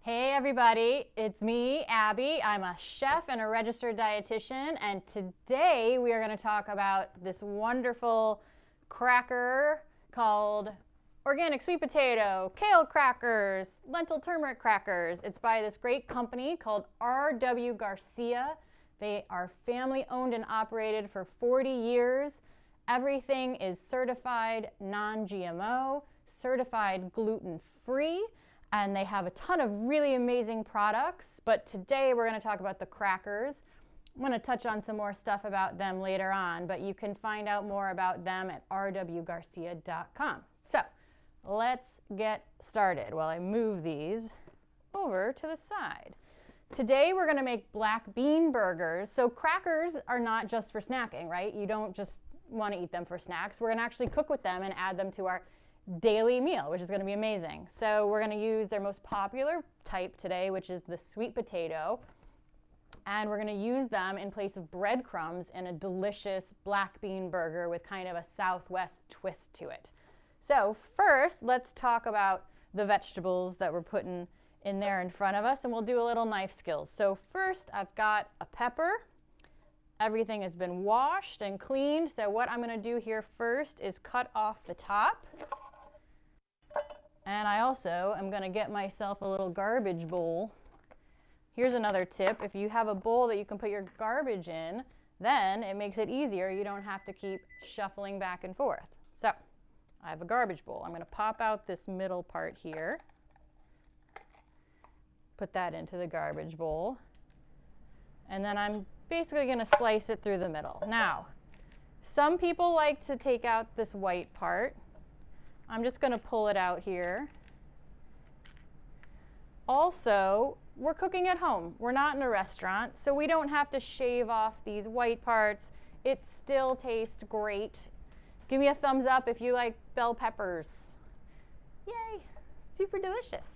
Hey everybody, it's me, Abby. I'm a chef and a registered dietitian, and today we are going to talk about this wonderful cracker called organic sweet potato, kale crackers, lentil turmeric crackers. It's by this great company called RW Garcia. They are family owned and operated for 40 years. Everything is certified non-GMO, certified gluten-free. And they have a ton of really amazing products, but today we're going to talk about the crackers. I'm going to touch on some more stuff about them later on, but you can find out more about them at rwgarcia.com. So let's get started while I move these over to the side. Today we're going to make black bean burgers. So crackers are not just for snacking, right? You don't just want to eat them for snacks. We're going to actually cook with them and add them to our daily meal, which is going to be amazing. So we're going to use their most popular type today, which is the sweet potato, and we're going to use them in place of breadcrumbs in a delicious black bean burger with kind of a Southwest twist to it. So first, let's talk about the vegetables that we're putting in there in front of us, and we'll do a little knife skills. So first, I've got a pepper. Everything has been washed and cleaned, so what I'm going to do here first is cut off the top. And I also am going to get myself a little garbage bowl. Here's another tip. If you have a bowl that you can put your garbage in, then it makes it easier. You don't have to keep shuffling back and forth. So I have a garbage bowl. I'm going to pop out this middle part here. Put that into the garbage bowl. And then I'm basically going to slice it through the middle. Now, some people like to take out this white part. I'm just going to pull it out here. Also, we're cooking at home. We're not in a restaurant, so we don't have to shave off these white parts. It still tastes great. Give me a thumbs up if you like bell peppers. Yay, super delicious.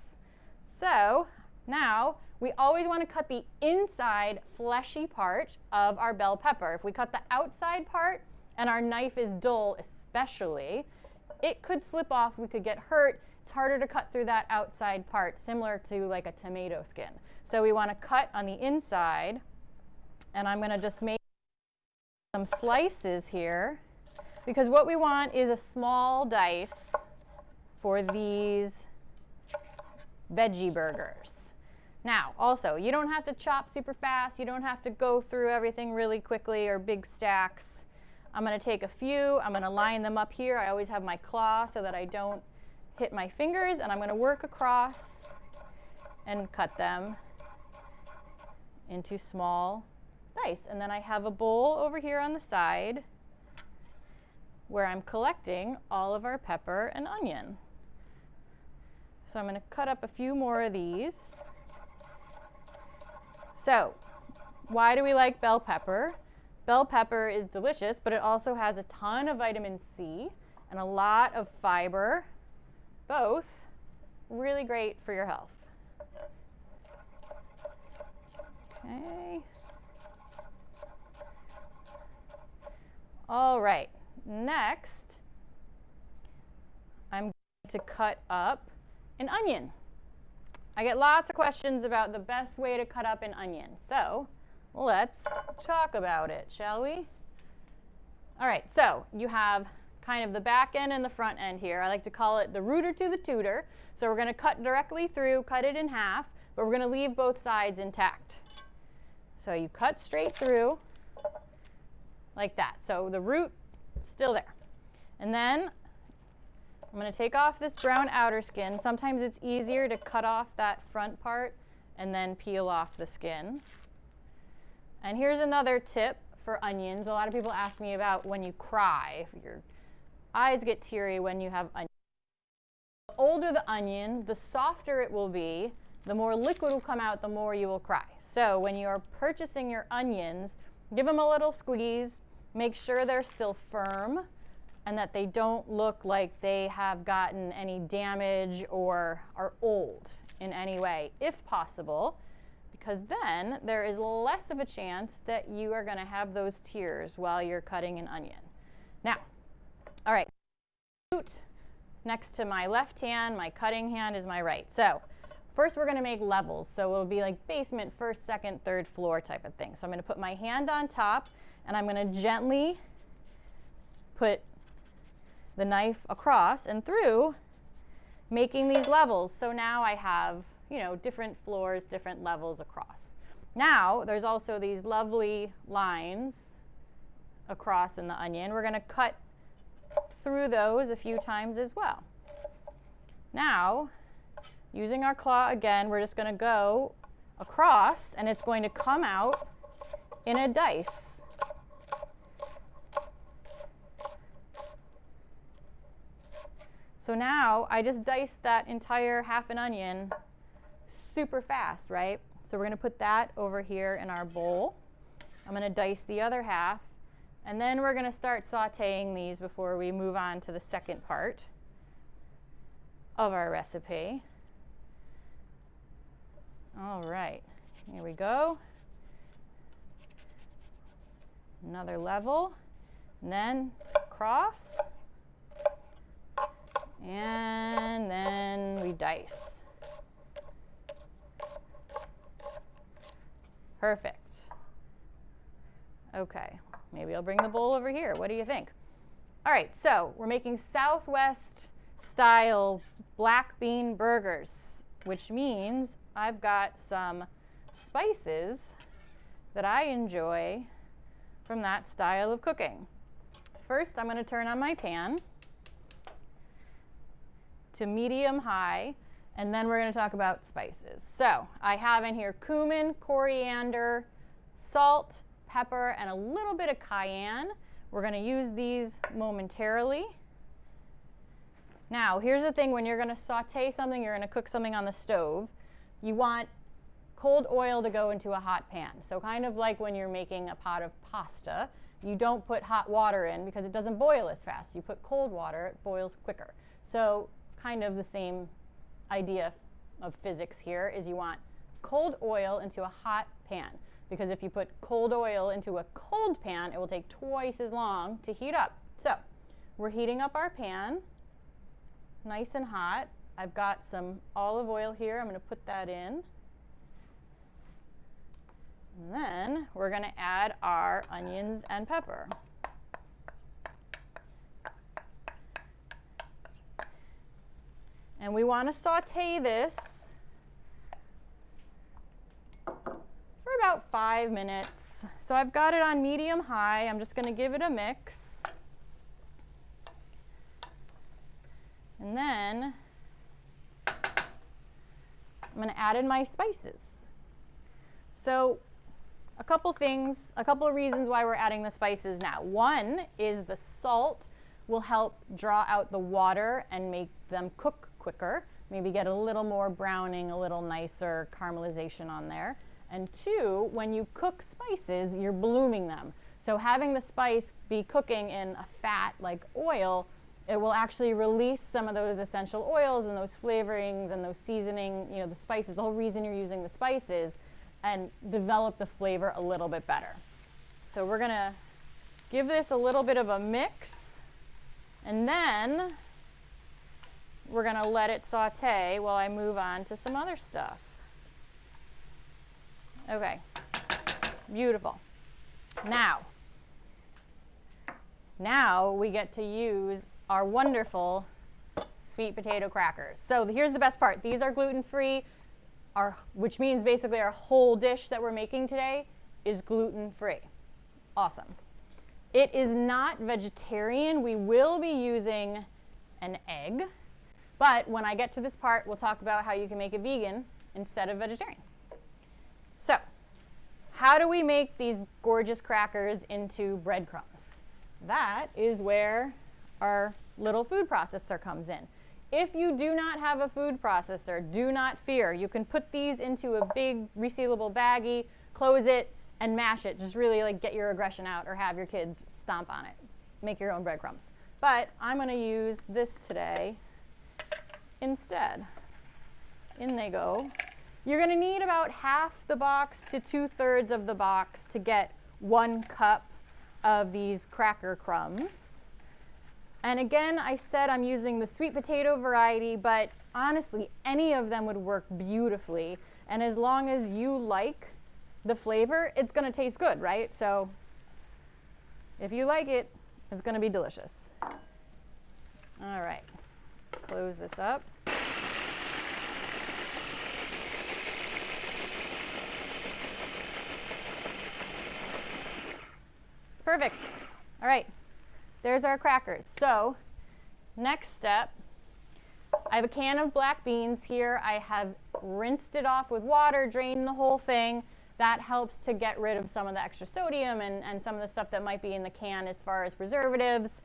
So now we always want to cut the inside fleshy part of our bell pepper. If we cut the outside part and our knife is dull especially, it could slip off, we could get hurt. It's harder to cut through that outside part, similar to like a tomato skin. So we want to cut on the inside, and I'm going to just make some slices here, because what we want is a small dice for these veggie burgers. Now, also, you don't have to chop super fast. You don't have to go through everything really quickly or big stacks. I'm going to take a few, I'm going to line them up here. I always have my claw so that I don't hit my fingers, and I'm going to work across and cut them into small dice. And then I have a bowl over here on the side where I'm collecting all of our pepper and onion. So I'm going to cut up a few more of these. So, why do we like bell pepper? Bell pepper is delicious, but it also has a ton of vitamin C and a lot of fiber, both really great for your health. Okay. All right, next, I'm going to cut up an onion. I get lots of questions about the best way to cut up an onion, so let's talk about it, shall we? All right, so you have kind of the back end and the front end here. I like to call it the rooter to the tutor. So we're going to cut directly through, cut it in half, but we're going to leave both sides intact. So you cut straight through like that. So the root still there. And then I'm going to take off this brown outer skin. Sometimes it's easier to cut off that front part and then peel off the skin. And here's another tip for onions. A lot of people ask me about when you cry, if your eyes get teary when you have onions. The older the onion, the softer it will be, the more liquid will come out, the more you will cry. So when you are purchasing your onions, give them a little squeeze, make sure they're still firm and that they don't look like they have gotten any damage or are old in any way, if possible, because then there is less of a chance that you are going to have those tears while you're cutting an onion. Now, all right, next to my left hand, my cutting hand is my right. So first we're going to make levels. So it'll be like basement, first, second, third floor type of thing. So I'm going to put my hand on top, and I'm going to gently put the knife across and through, making these levels. So now I have, you know, different floors, different levels across. Now there's also these lovely lines across in the onion. We're going to cut through those a few times as well. Now, using our claw again, we're just going to go across, and it's going to come out in a dice. So now I just diced that entire half an onion super fast, right? So we're going to put that over here in our bowl. I'm going to dice the other half, and then we're going to start sauteing these before we move on to the second part of our recipe. All right, here we go. Another level, and then cross, and then we dice. Perfect. Okay, maybe I'll bring the bowl over here. What do you think? All right, so we're making Southwest style black bean burgers, which means I've got some spices that I enjoy from that style of cooking. First, I'm going to turn on my pan to medium high, and then we're going to talk about spices. So I have in here cumin, coriander, salt, pepper, and a little bit of cayenne. We're going to use these momentarily. Now, here's the thing: when you're going to saute something, you're going to cook something on the stove, you want cold oil to go into a hot pan. So kind of like when you're making a pot of pasta, you don't put hot water in because it doesn't boil as fast. You put cold water, it boils quicker. So kind of the same idea of physics here is you want cold oil into a hot pan, because if you put cold oil into a cold pan, it will take twice as long to heat up. So we're heating up our pan nice and hot. I've got some olive oil here. I'm going to put that in. And then we're going to add our onions and pepper. And we want to saute this for about 5 minutes. So I've got it on medium high. I'm just going to give it a mix. And then I'm going to add in my spices. So a couple things, a couple of reasons why we're adding the spices now. One is the salt will help draw out the water and make them cook quicker. Maybe get a little more browning, a little nicer caramelization on there. And two, when you cook spices, you're blooming them. So having the spice be cooking in a fat like oil, it will actually release some of those essential oils and those flavorings and those seasoning, you know, the spices, the whole reason you're using the spices, and develop the flavor a little bit better. So we're going to give this a little bit of a mix, and then we're going to let it saute while I move on to some other stuff. Okay, beautiful. Now we get to use our wonderful sweet potato crackers. So here's the best part. These are gluten-free, which means basically our whole dish that we're making today is gluten-free. Awesome. It is not vegetarian. We will be using an egg, but when I get to this part, we'll talk about how you can make it vegan instead of vegetarian. So, how do we make these gorgeous crackers into breadcrumbs? That is where our little food processor comes in. If you do not have a food processor, do not fear. You can put these into a big resealable baggie, close it, and mash it. Just really like get your aggression out, or have your kids stomp on it. Make your own breadcrumbs. But I'm going to use this today instead. In they go. You're going to need about half the box to 2/3 of the box to get 1 cup of these cracker crumbs. And again, I said I'm using the sweet potato variety, but honestly, any of them would work beautifully. And as long as you like the flavor, it's going to taste good, right? So if you like it, it's going to be delicious. All right, let's close this up. Perfect. All right, there's our crackers. So next step, I have a can of black beans here. I have rinsed it off with water, drained the whole thing. That helps to get rid of some of the extra sodium and some of the stuff that might be in the can as far as preservatives.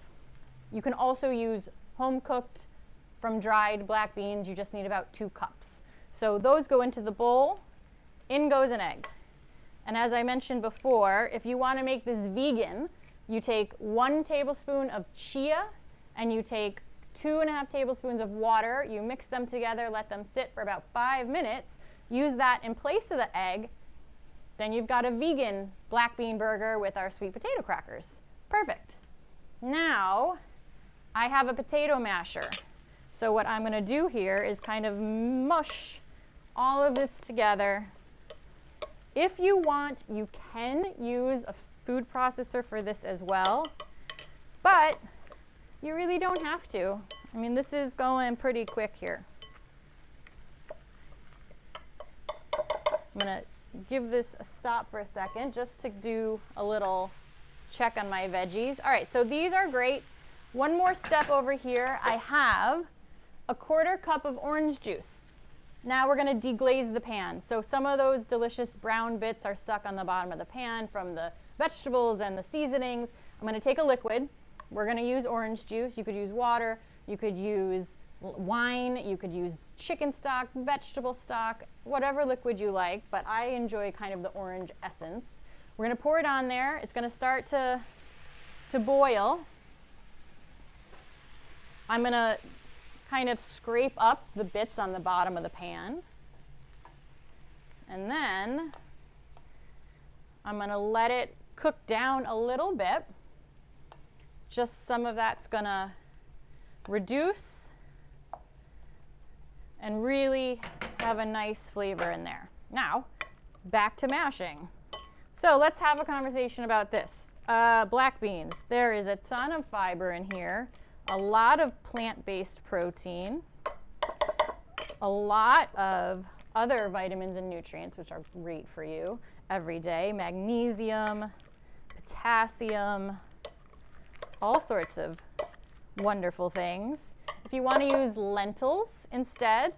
You can also use home cooked from dried black beans. You just need about 2 cups. So those go into the bowl. In goes an egg. And as I mentioned before, if you want to make this vegan, you take 1 tablespoon of chia and you take 2.5 tablespoons of water. You mix them together, let them sit for about 5 minutes. Use that in place of the egg. Then you've got a vegan black bean burger with our sweet potato crackers. Perfect. Now, I have a potato masher. So what I'm going to do here is kind of mush all of this together. If you want, you can use a food processor for this as well, but you really don't have to. I mean, this is going pretty quick here. I'm going to give this a stop for a second just to do a little check on my veggies. All right, so these are great. One more step over here. I have a 1/4 cup of orange juice. Now we're going to deglaze the pan. So some of those delicious brown bits are stuck on the bottom of the pan from the vegetables and the seasonings. I'm going to take a liquid. We're going to use orange juice. You could use water. You could use wine. You could use chicken stock, vegetable stock, whatever liquid you like. But I enjoy kind of the orange essence. We're going to pour it on there. It's going to start to boil. I'm going to kind of scrape up the bits on the bottom of the pan. And then I'm going to let it cook down a little bit. Just some of that's going to reduce and really have a nice flavor in there. Now, back to mashing. So let's have a conversation about this. Black beans. There is a ton of fiber in here. A lot of plant-based protein, a lot of other vitamins and nutrients, which are great for you every day, magnesium, potassium, all sorts of wonderful things. If you want to use lentils instead,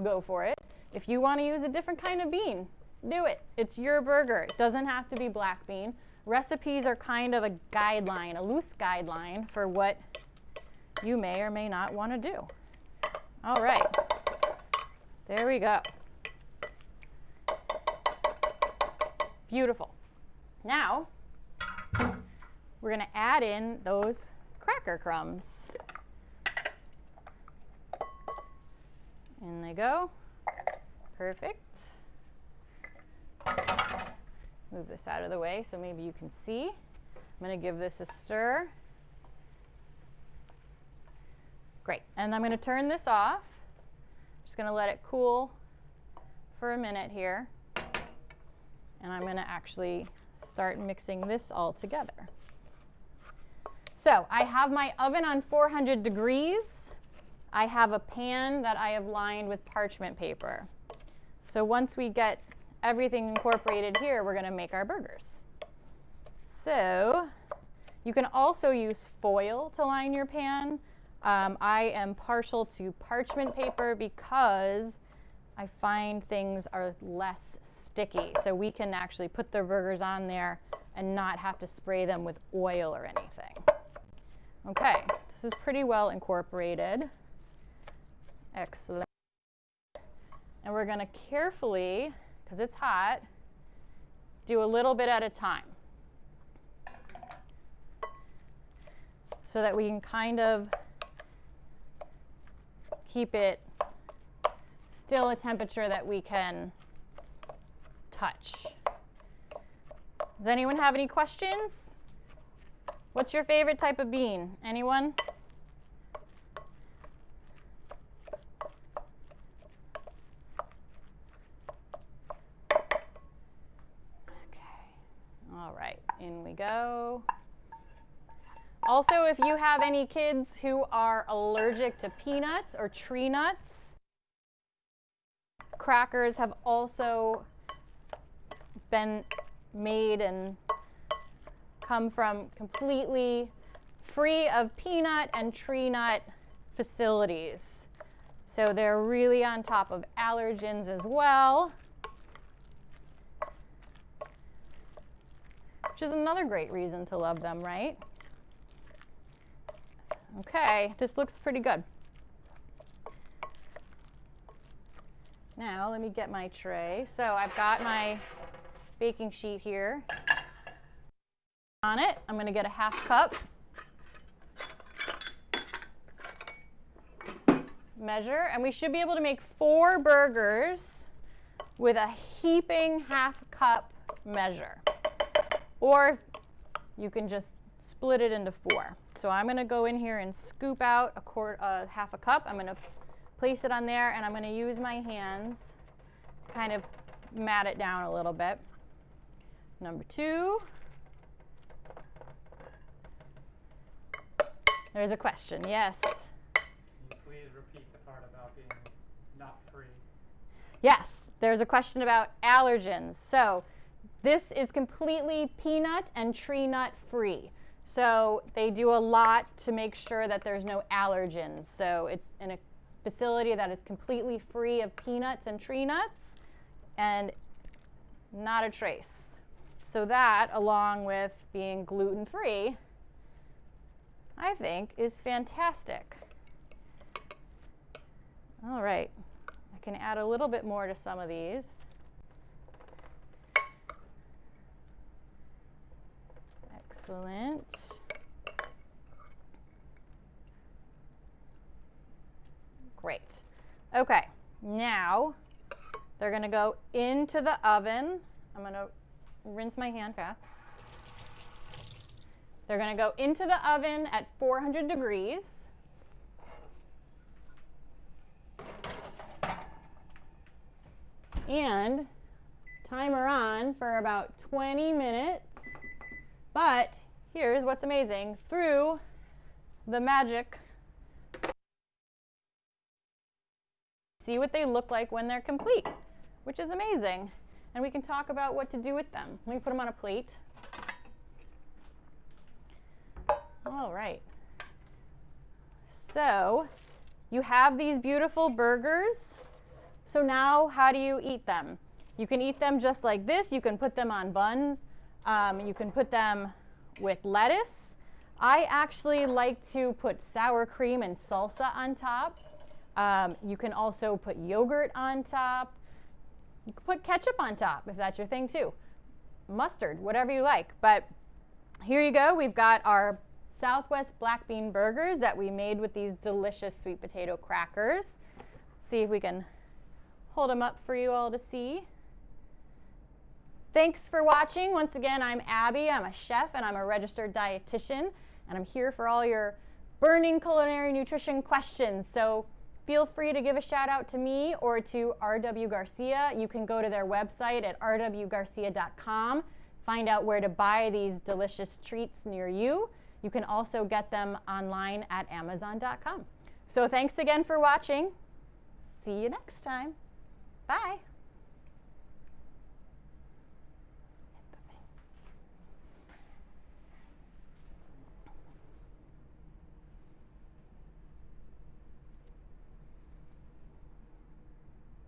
go for it. If you want to use a different kind of bean, do it. It's your burger. It doesn't have to be black bean. Recipes are kind of a guideline, a loose guideline for what you may or may not want to do. All right, there we go. Beautiful. Now, we're going to add in those cracker crumbs. In they go. Perfect. Move this out of the way so maybe you can see. I'm going to give this a stir. Great, and I'm going to turn this off. Just going to let it cool for a minute here. And I'm going to actually start mixing this all together. So I have my oven on 400 degrees. I have a pan that I have lined with parchment paper. So once we get everything incorporated here, we're going to make our burgers. So you can also use foil to line your pan. I am partial to parchment paper because I find things are less sticky. So we can actually put the burgers on there and not have to spray them with oil or anything. Okay, this is pretty well incorporated. Excellent. And we're going to carefully, because it's hot, do a little bit at a time so that we can kind of keep it still a temperature that we can touch. Does anyone have any questions? What's your favorite type of bean? Anyone? All right, in we go. Also, if you have any kids who are allergic to peanuts or tree nuts, crackers have also been made and come from completely free of peanut and tree nut facilities. So they're really on top of allergens as well, which is another great reason to love them, right? Okay, this looks pretty good. Now let me get my tray. So I've got my baking sheet here. On it, I'm going to get a 1/2 cup. Measure, and we should be able to make 4 burgers with a heaping 1/2 cup measure. Or you can just split it into 4. So I'm going to go in here and scoop out a 1/2 cup. I'm going to place it on there, and I'm going to use my hands, kind of mat it down a little bit. Number 2. There's a question, yes. Can you please repeat the part about being nut-free? Yes, there's a question about allergens. So this is completely peanut and tree nut free. So they do a lot to make sure that there's no allergens. So it's in a facility that is completely free of peanuts and tree nuts and not a trace. So that, along with being gluten-free, I think is fantastic. All right, I can add a little bit more to some of these. Excellent. Great. Okay, now they're going to go into the oven. I'm going to rinse my hand fast. They're going to go into the oven at 400 degrees. And timer on for about 20 minutes. But here's what's amazing. Through the magic, see what they look like when they're complete, which is amazing. And we can talk about what to do with them. Let me put them on a plate. All right. So you have these beautiful burgers. So now how do you eat them? You can eat them just like this. You can put them on buns. You can put them with lettuce. I actually like to put sour cream and salsa on top. You can also put yogurt on top. You can put ketchup on top if that's your thing too. Mustard, whatever you like. But here you go. We've got our Southwest black bean burgers that we made with these delicious sweet potato crackers. See if we can hold them up for you all to see. Thanks for watching. Once again, I'm Abby. I'm a chef and I'm a registered dietitian, and I'm here for all your burning culinary nutrition questions. So feel free to give a shout out to me or to RW Garcia. You can go to their website at rwgarcia.com, find out where to buy these delicious treats near you. You can also get them online at amazon.com. So thanks again for watching. See you next time. Bye.